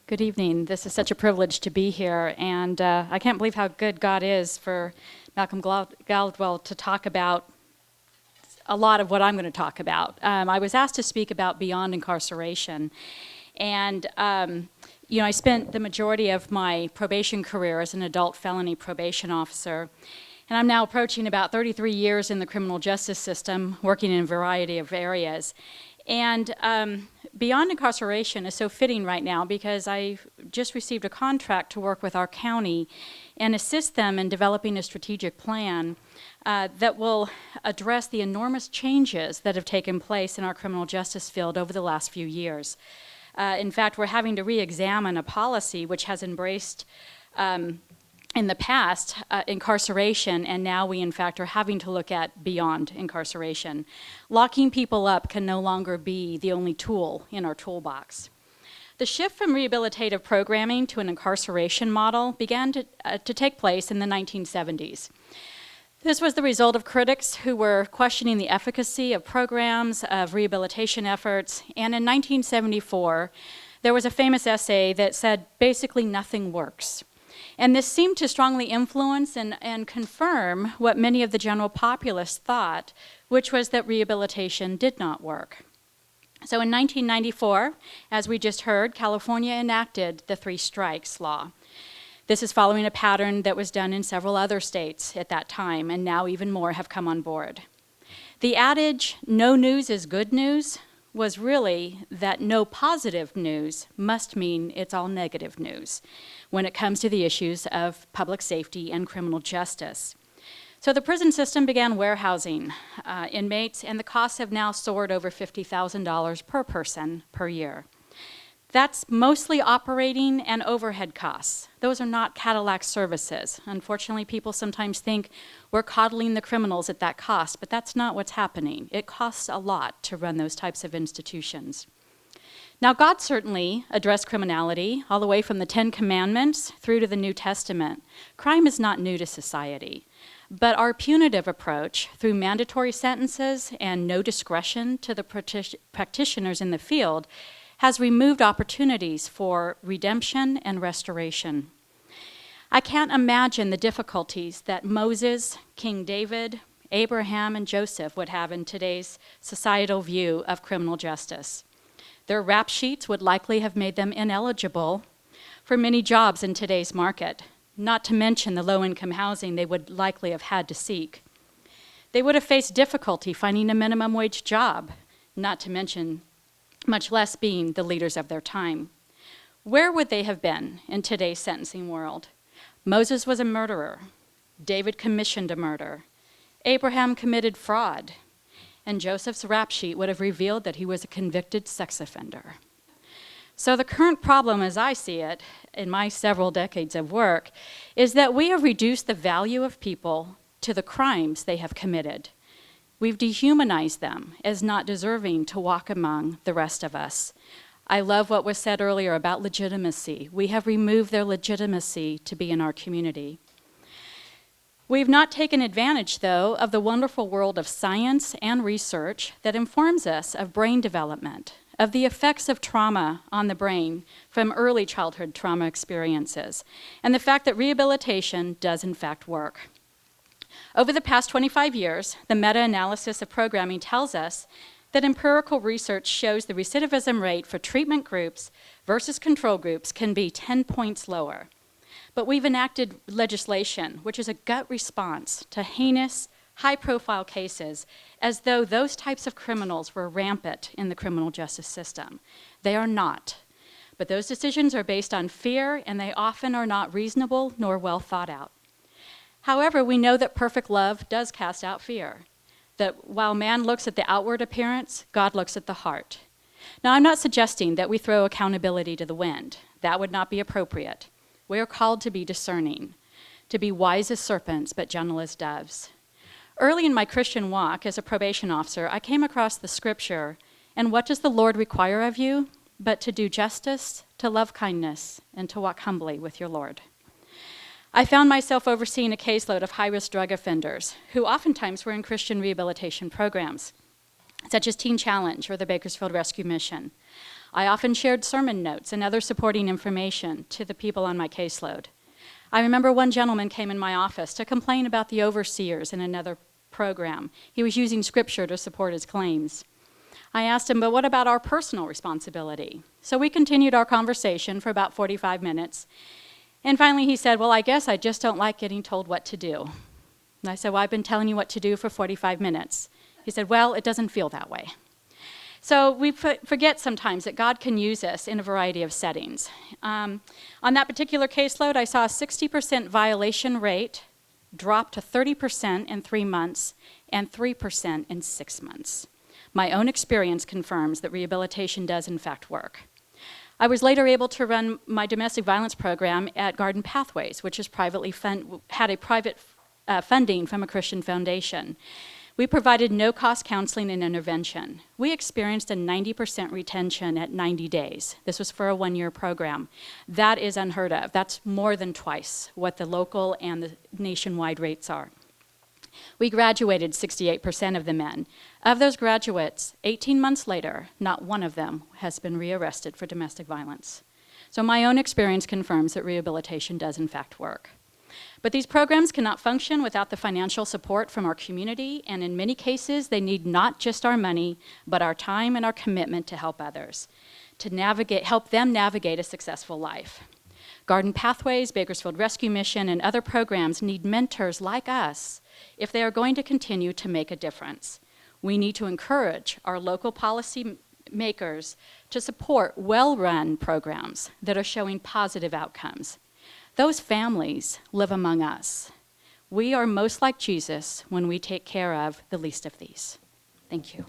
Good evening. This is such a privilege to be here, and I can't believe how good God is for Malcolm Gladwell to talk about a lot of what I'm going to talk about. I was asked to speak about beyond incarceration, and I spent the majority of my probation career as an adult felony probation officer, and I'm now approaching about 33 years in the criminal justice system, working in a variety of areas. And beyond incarceration is so fitting right now because I just received a contract to work with our county and assist them in developing a strategic plan that will address the enormous changes that have taken place in our criminal justice field over the last few years. In fact, we're having to re-examine a policy which has embraced in the past, incarceration, and now we in fact are having to look at beyond incarceration. Locking people up can no longer be the only tool in our toolbox. The shift from rehabilitative programming to an incarceration model began to take place in the 1970s. This was the result of critics who were questioning the efficacy of programs, of rehabilitation efforts, and in 1974, there was a famous essay that said, basically nothing works. And this seemed to strongly influence and confirm what many of the general populace thought, which was that rehabilitation did not work. So in 1994, as we just heard, California enacted the 3 strikes law. This is following a pattern that was done in several other states at that time, and now even more have come on board. The adage, no news is good news, was really that no positive news must mean it's all negative news when it comes to the issues of public safety and criminal justice. So the prison system began warehousing inmates, and the costs have now soared over $50,000 per person per year. That's mostly operating and overhead costs. Those are not Cadillac services. Unfortunately, people sometimes think we're coddling the criminals at that cost, but that's not what's happening. It costs a lot to run those types of institutions. Now, God certainly addressed criminality all the way from the 10 Commandments through to the New Testament. Crime is not new to society, but our punitive approach through mandatory sentences and no discretion to the practitioners in the field has removed opportunities for redemption and restoration. I can't imagine the difficulties that Moses, King David, Abraham, and Joseph would have in today's societal view of criminal justice. Their rap sheets would likely have made them ineligible for many jobs in today's market, not to mention the low-income housing they would likely have had to seek. They would have faced difficulty finding a minimum wage job, not to mention much less being the leaders of their time. Where would they have been in today's sentencing world? Moses was a murderer. David commissioned a murder. Abraham committed fraud. And Joseph's rap sheet would have revealed that he was a convicted sex offender. So the current problem, as I see it, in my several decades of work, is that we have reduced the value of people to the crimes they have committed. We've dehumanized them as not deserving to walk among the rest of us. I love what was said earlier about legitimacy. We have removed their legitimacy to be in our community. We've not taken advantage, though, of the wonderful world of science and research that informs us of brain development, of the effects of trauma on the brain from early childhood trauma experiences, and the fact that rehabilitation does in fact work. Over the past 25 years, the meta-analysis of programming tells us that empirical research shows the recidivism rate for treatment groups versus control groups can be 10 points lower. But we've enacted legislation, which is a gut response to heinous, high-profile cases, as though those types of criminals were rampant in the criminal justice system. They are not. But those decisions are based on fear, and they often are not reasonable nor well thought out. However, we know that perfect love does cast out fear, that while man looks at the outward appearance, God looks at the heart. Now, I'm not suggesting that we throw accountability to the wind. That would not be appropriate. We are called to be discerning, to be wise as serpents, but gentle as doves. Early in my Christian walk as a probation officer, I came across the scripture, and what does the Lord require of you? But to do justice, to love kindness, and to walk humbly with your Lord. I found myself overseeing a caseload of high-risk drug offenders who oftentimes were in Christian rehabilitation programs, such as Teen Challenge or the Bakersfield Rescue Mission. I often shared sermon notes and other supporting information to the people on my caseload. I remember one gentleman came in my office to complain about the overseers in another program. He was using scripture to support his claims. I asked him, but what about our personal responsibility? So we continued our conversation for about 45 minutes. And finally he said, well, I guess I just don't like getting told what to do. And I said, well, I've been telling you what to do for 45 minutes. He said, well, it doesn't feel that way. So we forget sometimes that God can use us in a variety of settings. On that particular caseload, I saw a 60% violation rate drop to 30% in 3 months and 3% in 6 months. My own experience confirms that rehabilitation does in fact work. I was later able to run my domestic violence program at Garden Pathways, which is had a private funding from a Christian foundation. We provided no-cost counseling and intervention. We experienced a 90% retention at 90 days. This was for a 1-year program. That is unheard of. That's more than twice what the local and the nationwide rates are. We graduated 68% of the men. Of those graduates, 18 months later, not one of them has been rearrested for domestic violence. So my own experience confirms that rehabilitation does in fact work. But these programs cannot function without the financial support from our community, and in many cases, they need not just our money, but our time and our commitment to help others, to help them navigate a successful life. Garden Pathways, Bakersfield Rescue Mission, and other programs need mentors like us if they are going to continue to make a difference. We need to encourage our local policy makers to support well-run programs that are showing positive outcomes. Those families live among us. We are most like Jesus when we take care of the least of these. Thank you.